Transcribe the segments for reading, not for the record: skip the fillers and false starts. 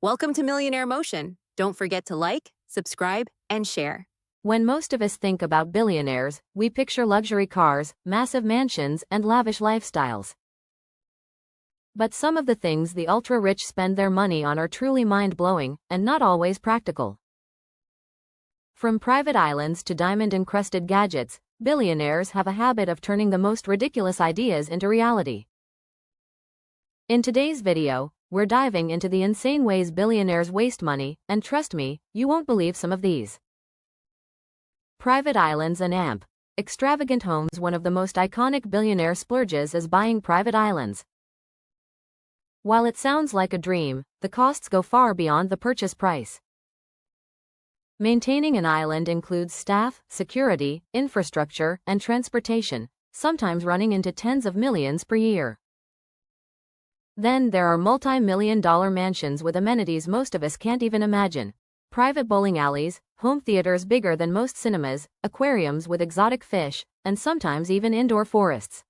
Welcome to Millionaire Motion. Don't forget to like, subscribe, and share. When most of us think about billionaires, we picture luxury cars, massive mansions, and lavish lifestyles. But some of the things the ultra-rich spend their money on are truly mind-blowing, and not always practical. From private islands to diamond-encrusted gadgets, billionaires have a habit of turning the most ridiculous ideas into reality. In today's video, we're diving into the insane ways billionaires waste money, and trust me, you won't believe some of these. Private islands and AMP. Extravagant homes. One of the most iconic billionaire splurges is buying private islands. While it sounds like a dream, the costs go far beyond the purchase price. Maintaining an island includes staff, security, infrastructure, and transportation, sometimes running into tens of millions per year. Then there are multi-million-dollar mansions with amenities most of us can't even imagine. Private bowling alleys, home theaters bigger than most cinemas, aquariums with exotic fish, and sometimes even indoor forests.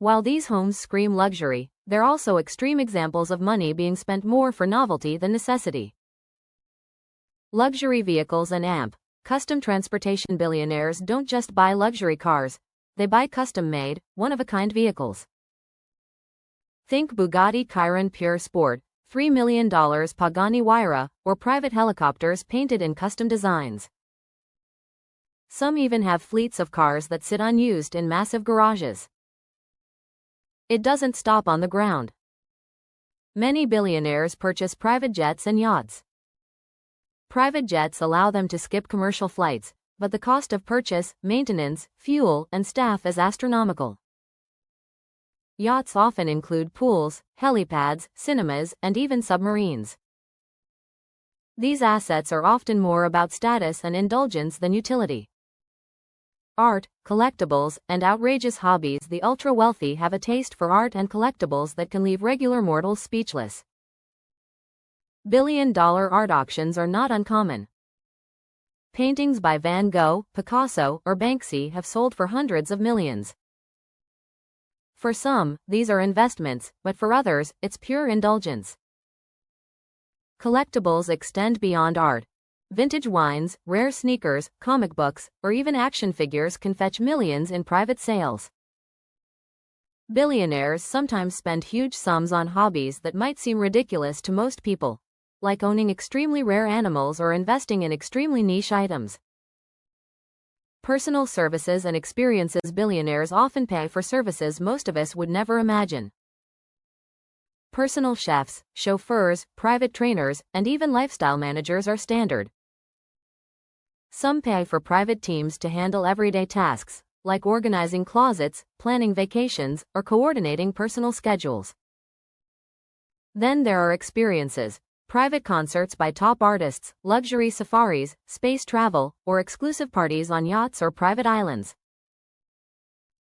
While these homes scream luxury, they're also extreme examples of money being spent more for novelty than necessity. Luxury vehicles and AMP. Custom transportation. Billionaires don't just buy luxury cars, they buy custom-made, one-of-a-kind vehicles. Think Bugatti Chiron Pure Sport, $3 million Pagani Huayra, or private helicopters painted in custom designs. Some even have fleets of cars that sit unused in massive garages. It doesn't stop on the ground. Many billionaires purchase private jets and yachts. Private jets allow them to skip commercial flights, but the cost of purchase, maintenance, fuel, and staff is astronomical. Yachts often include pools, helipads, cinemas, and even submarines. These assets are often more about status and indulgence than utility. Art, collectibles, and outrageous hobbies. The ultra-wealthy have a taste for art and collectibles that can leave regular mortals speechless. Billion-dollar art auctions are not uncommon. Paintings by Van Gogh, Picasso, or Banksy have sold for hundreds of millions. For some, these are investments, but for others, it's pure indulgence. Collectibles extend beyond art. Vintage wines, rare sneakers, comic books, or even action figures can fetch millions in private sales. Billionaires sometimes spend huge sums on hobbies that might seem ridiculous to most people, like owning extremely rare animals or investing in extremely niche items. Personal services and experiences. Billionaires often pay for services most of us would never imagine. Personal chefs, chauffeurs, private trainers, and even lifestyle managers are standard. Some pay for private teams to handle everyday tasks, like organizing closets, planning vacations, or coordinating personal schedules. Then there are experiences. Private concerts by top artists, luxury safaris, space travel, or exclusive parties on yachts or private islands.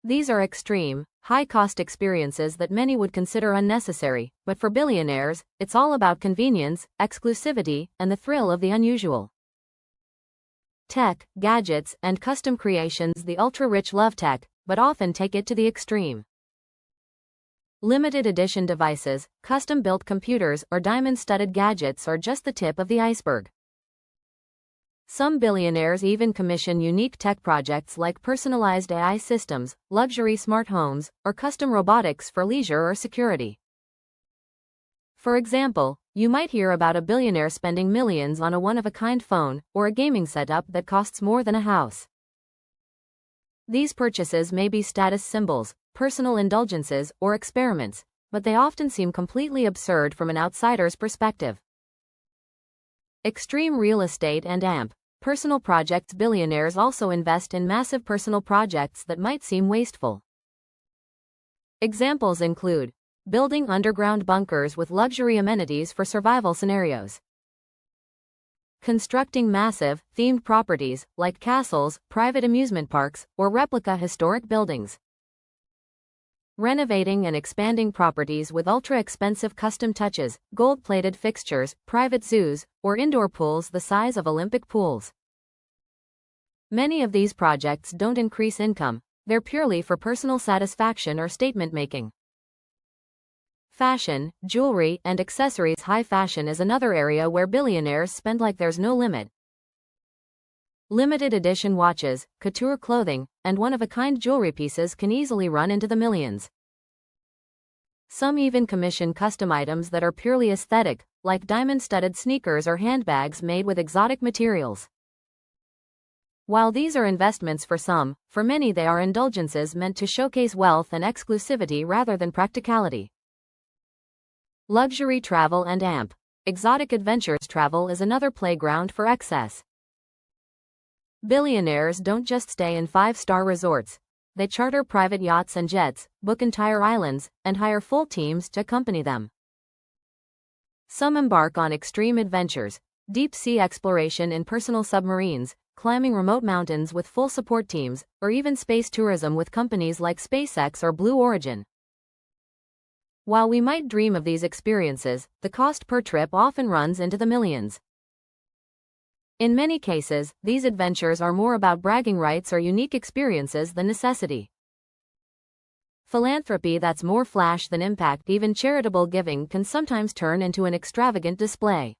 These are extreme, high-cost experiences that many would consider unnecessary, but for billionaires, it's all about convenience, exclusivity, and the thrill of the unusual. Tech, gadgets, and custom creations. The ultra-rich love tech, but often take it to the extreme. Limited edition devices, custom-built computers, or diamond-studded gadgets are just the tip of the iceberg. Some billionaires even commission unique tech projects like personalized AI systems, luxury smart homes, or custom robotics for leisure or security. For example, you might hear about a billionaire spending millions on a one-of-a-kind phone, or a gaming setup that costs more than a house. These purchases may be status symbols, personal indulgences, or experiments, but they often seem completely absurd from an outsider's perspective. Extreme real estate and AMP. Personal projects. Billionaires also invest in massive personal projects that might seem wasteful. Examples include building underground bunkers with luxury amenities for survival scenarios, constructing massive, themed properties like castles, private amusement parks, or replica historic buildings, renovating and expanding properties with ultra-expensive custom touches, gold-plated fixtures, private zoos, or indoor pools the size of Olympic pools. Many of these projects don't increase income, they're purely for personal satisfaction or statement-making. Fashion, jewelry, and accessories. High fashion is another area where billionaires spend like there's no limit. Limited edition watches, couture clothing, and one-of-a-kind jewelry pieces can easily run into the millions. Some even commission custom items that are purely aesthetic, like diamond-studded sneakers or handbags made with exotic materials. While these are investments for some, for many they are indulgences meant to showcase wealth and exclusivity rather than practicality. Luxury travel and amp. Exotic adventures. Travel is another playground for excess. Billionaires don't just stay in five-star resorts. They charter private yachts and jets, book entire islands, and hire full teams to accompany them. Some embark on extreme adventures, deep-sea exploration in personal submarines, climbing remote mountains with full support teams, or even space tourism with companies like SpaceX or Blue Origin. While we might dream of these experiences, the cost per trip often runs into the millions. In many cases, these adventures are more about bragging rights or unique experiences than necessity. Philanthropy. That's more flash than impact. Even charitable giving can sometimes turn into an extravagant display.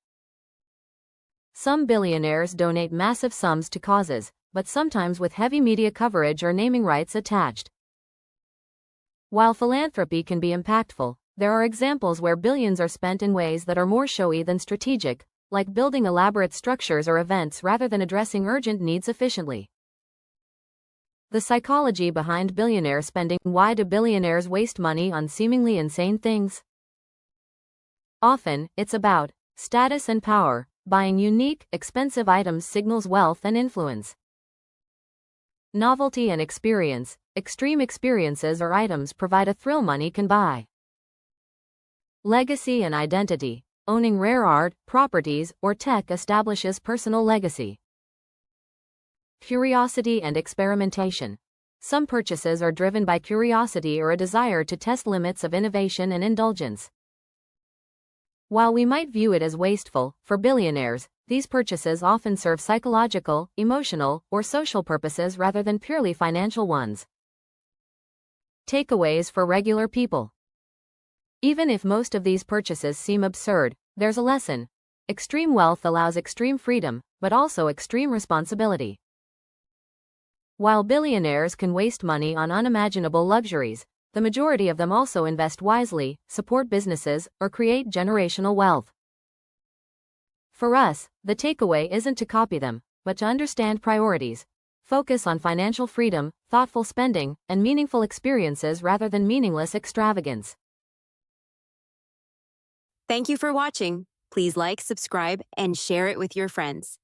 Some billionaires donate massive sums to causes, but sometimes with heavy media coverage or naming rights attached. While philanthropy can be impactful, there are examples where billions are spent in ways that are more showy than strategic, like building elaborate structures or events rather than addressing urgent needs efficiently. The psychology behind billionaire spending. Why do billionaires waste money on seemingly insane things? Often, it's about status and power. Buying unique, expensive items signals wealth and influence. Novelty and experience. Extreme experiences or items provide a thrill money can buy. Legacy and identity. Owning rare art, properties, or tech establishes personal legacy. Curiosity and experimentation. Some purchases are driven by curiosity or a desire to test limits of innovation and indulgence. While we might view it as wasteful, for billionaires, these purchases often serve psychological, emotional, or social purposes rather than purely financial ones. Takeaways for regular people. Even if most of these purchases seem absurd, there's a lesson. Extreme wealth allows extreme freedom, but also extreme responsibility. While billionaires can waste money on unimaginable luxuries, the majority of them also invest wisely, support businesses, or create generational wealth. For us, the takeaway isn't to copy them, but to understand priorities. Focus on financial freedom, thoughtful spending, and meaningful experiences rather than meaningless extravagance. Thank you for watching. Please like, subscribe, and share it with your friends.